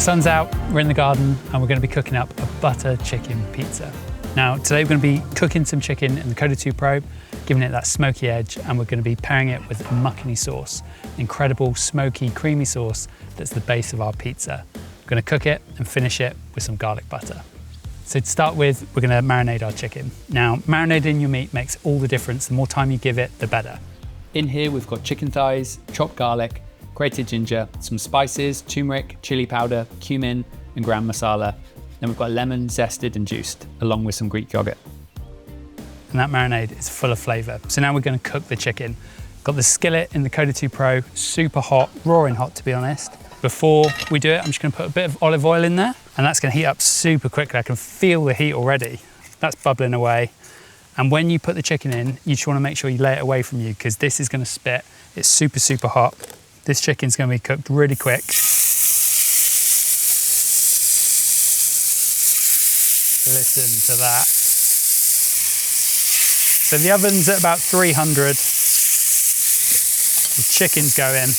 Sun's out, we're in the garden, and we're going to be cooking up a butter chicken pizza. Now, today we're going to be cooking some chicken in the Koda 2 Pro, giving it that smoky edge, and we're going to be pairing it with a makhani sauce, incredible smoky, creamy sauce that's the base of our pizza. We're going to cook it and finish it with some garlic butter. So to start with, we're going to marinate our chicken. Now, marinating your meat makes all the difference. The more time you give it, the better. In here, we've got chicken thighs, chopped garlic, grated ginger, some spices, turmeric, chili powder, cumin, and gram masala. Then we've got lemon zested and juiced, along with some Greek yogurt. And that marinade is full of flavour. So now we're going to cook the chicken. Got the skillet in the Koda 2 Pro, super hot, roaring hot to be honest. Before we do it, I'm just going to put a bit of olive oil in there, and that's going to heat up super quickly. I can feel the heat already. That's bubbling away. And when you put the chicken in, you just want to make sure you lay it away from you, because this is going to spit. It's super, super hot. This chicken's going to be cooked really quick. Listen to that. So the oven's at about 300. The chicken's going.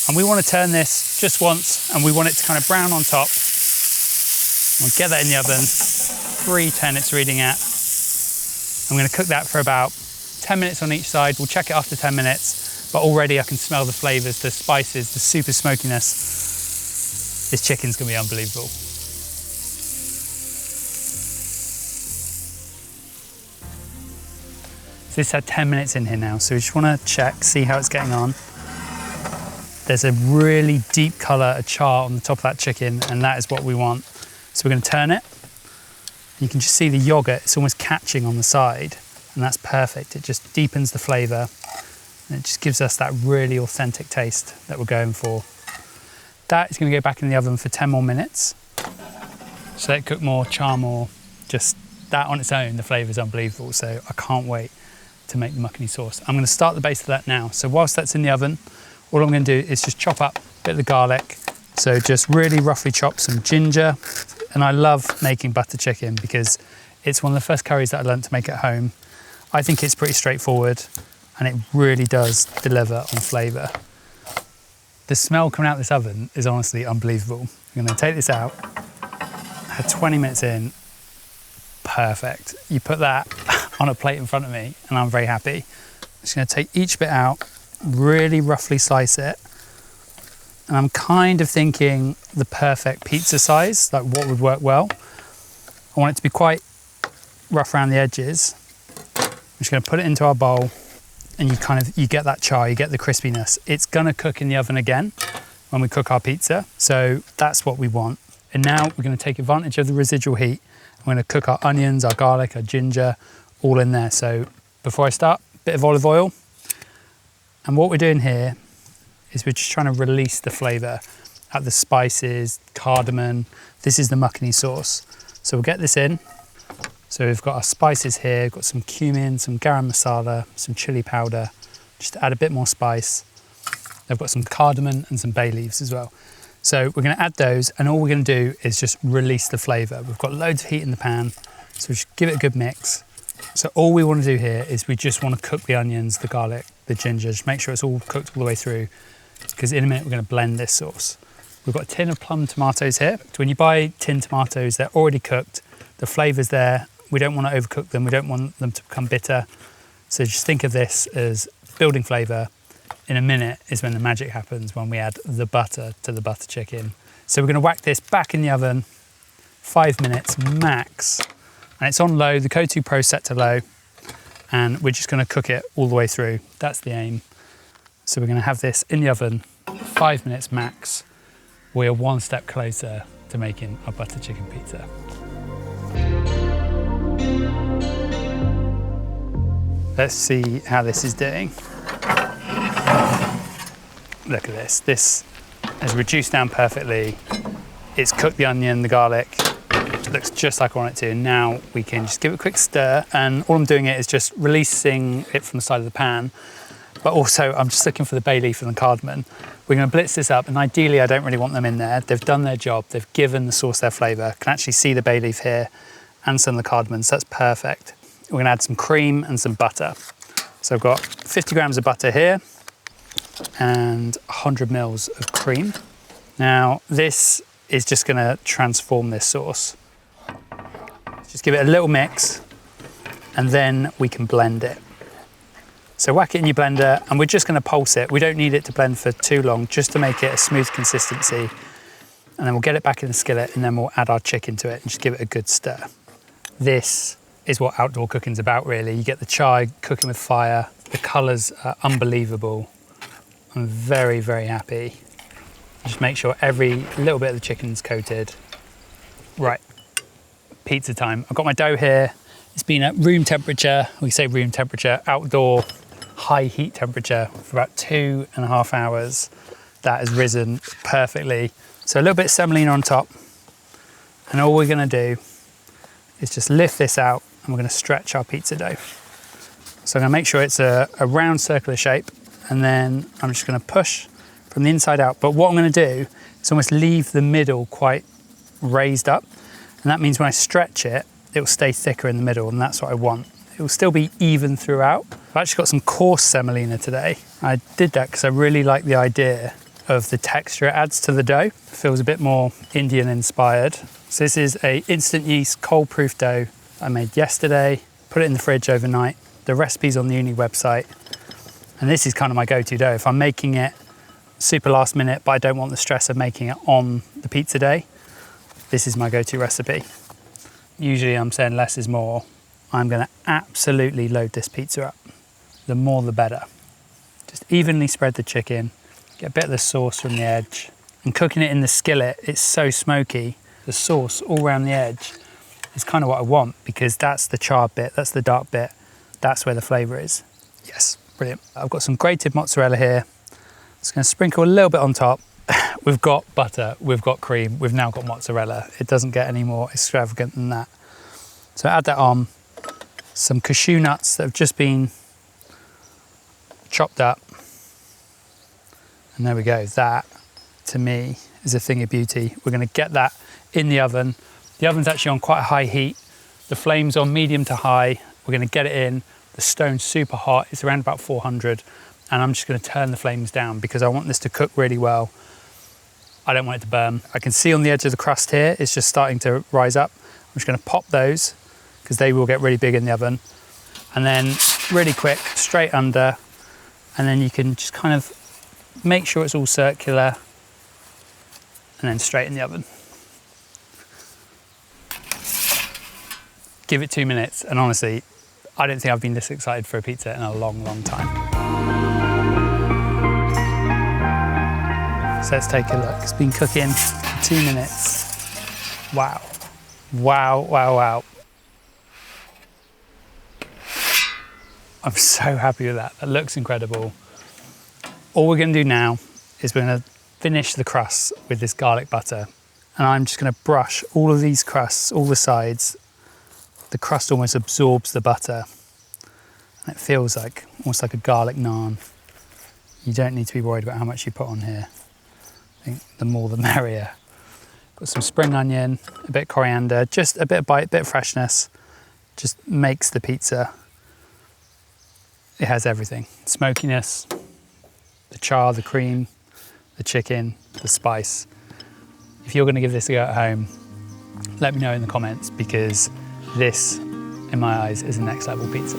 And we want to turn this just once, and we want it to kind of brown on top. We'll get that in the oven. 310 it's reading at. I'm going to cook that for about 10 minutes on each side. We'll check it after 10 minutes. But already I can smell the flavours, the spices, the super smokiness. This chicken's going to be unbelievable. So this had 10 minutes in here now, so we just want to check, see how it's getting on. There's a really deep colour, a char on the top of that chicken, and that is what we want. So we're going to turn it. You can just see the yoghurt, it's almost catching on the side, and that's perfect. It just deepens the flavour, and it just gives us that really authentic taste that we're going for. That is going to go back in the oven for 10 more minutes. So let it cook more, char more. Just that on its own, the flavour is unbelievable, so I can't wait to make the makhani sauce. I'm going to start the base of that now. So whilst that's in the oven, all I'm going to do is just chop up a bit of the garlic. So just really roughly chop some ginger. And I love making butter chicken because it's one of the first curries that I learned to make at home. I think it's pretty straightforward, and it really does deliver on flavour. The smell coming out of this oven is honestly unbelievable. I'm going to take this out. I had 20 minutes in. Perfect. You put that on a plate in front of me and I'm very happy. I'm just going to take each bit out, really roughly slice it. And I'm kind of thinking the perfect pizza size, like what would work well. I want it to be quite rough around the edges. I'm just going to put it into our bowl, and you get that char, you get the crispiness. It's going to cook in the oven again when we cook our pizza. So that's what we want. And now we're going to take advantage of the residual heat. We're going to cook our onions, our garlic, our ginger, all in there. So before I start, a bit of olive oil. And what we're doing here is we're just trying to release the flavour out of the spices, cardamom. This is the makhani sauce. So we'll get this in. So we've got our spices here, we've got some cumin, some garam masala, some chili powder, just to add a bit more spice. I've got some cardamom and some bay leaves as well. So we're going to add those, and all we're going to do is just release the flavour. We've got loads of heat in the pan, so we just give it a good mix. So all we want to do here is we just want to cook the onions, the garlic, the ginger, just make sure it's all cooked all the way through, because in a minute we're going to blend this sauce. We've got a tin of plum tomatoes here. So when you buy tin tomatoes, they're already cooked. The flavour's there. We don't want to overcook them. We don't want them to become bitter. So just think of this as building flavour. In a minute is when the magic happens, when we add the butter to the butter chicken. So we're going to whack this back in the oven, 5 minutes max. And it's on low, the Koda 2 Pro set to low. And we're just going to cook it all the way through. That's the aim. So we're going to have this in the oven, 5 minutes max. We're one step closer to making our butter chicken pizza. Let's see how this is doing. Look at this. This has reduced down perfectly. It's cooked the onion, the garlic. It looks just like I want it to. Now we can just give it a quick stir, and all I'm doing it is just releasing it from the side of the pan. But also I'm just looking for the bay leaf and the cardamom. We're going to blitz this up, and ideally I don't really want them in there. They've done their job. They've given the sauce their flavour. I can actually see the bay leaf here and some of the cardamom, so that's perfect. We're going to add some cream and some butter. So I've got 50 grams of butter here and 100 mils of cream. Now this is just gonna transform this sauce. Just give it a little mix and then we can blend it. So whack it in your blender and we're just gonna pulse it. We don't need it to blend for too long, just to make it a smooth consistency. And then we'll get it back in the skillet and then we'll add our chicken to it and just give it a good stir. This is what outdoor cooking's about, really. You get the chai cooking with fire. The colours are unbelievable. I'm very, very happy. Just make sure every little bit of the chicken's coated. Right, pizza time. I've got my dough here. It's been at room temperature, we say room temperature, outdoor high heat temperature for about 2.5 hours. That has risen perfectly. So a little bit of semolina on top. And all we're gonna do is just lift this out and we're gonna stretch our pizza dough. So I'm gonna make sure it's a round circular shape and then I'm just gonna push from the inside out. But what I'm gonna do is almost leave the middle quite raised up. And that means when I stretch it, it will stay thicker in the middle and that's what I want. It will still be even throughout. I've actually got some coarse semolina today. I did that because I really like the idea of the texture it adds to the dough. It feels a bit more Indian inspired. So this is a instant yeast cold proof dough I made yesterday. Put it in the fridge overnight. The recipe's on the Ooni website. And this is kind of my go-to dough. If I'm making it super last minute, but I don't want the stress of making it on the pizza day, this is my go-to recipe. Usually I'm saying less is more. I'm gonna absolutely load this pizza up. The more the better. Just evenly spread the chicken, get a bit of the sauce from the edge. And cooking it in the skillet, it's so smoky. The sauce all around the edge is kind of what I want because that's the charred bit, that's the dark bit. That's where the flavour is. Yes, brilliant. I've got some grated mozzarella here. Just gonna sprinkle a little bit on top. We've got butter, we've got cream, we've now got mozzarella. It doesn't get any more extravagant than that. So add that on. Some cashew nuts that have just been chopped up. And there we go. That, to me, is a thing of beauty. We're gonna get that in the oven. The oven's actually on quite a high heat. The flame's on medium to high. We're gonna get it in. The stone's super hot. It's around about 400. And I'm just gonna turn the flames down because I want this to cook really well. I don't want it to burn. I can see on the edge of the crust here, it's just starting to rise up. I'm just gonna pop those because they will get really big in the oven. And then really quick, straight under. And then you can just kind of make sure it's all circular and then straight in the oven. Give it 2 minutes. And honestly, I don't think I've been this excited for a pizza in a long, long time. So let's take a look. It's been cooking for 2 minutes. Wow. Wow, wow, wow. I'm so happy with that. That looks incredible. All we're gonna do now is we're gonna finish the crust with this garlic butter. And I'm just gonna brush all of these crusts, all the sides. The crust almost absorbs the butter. And it feels like, almost like a garlic naan. You don't need to be worried about how much you put on here. I think the more the merrier. Got some spring onion, a bit of coriander, just a bit of bite, a bit of freshness. Just makes the pizza. It has everything. Smokiness, the char, the cream, the chicken, the spice. If you're gonna give this a go at home, let me know in the comments because this, in my eyes, is a next level pizza.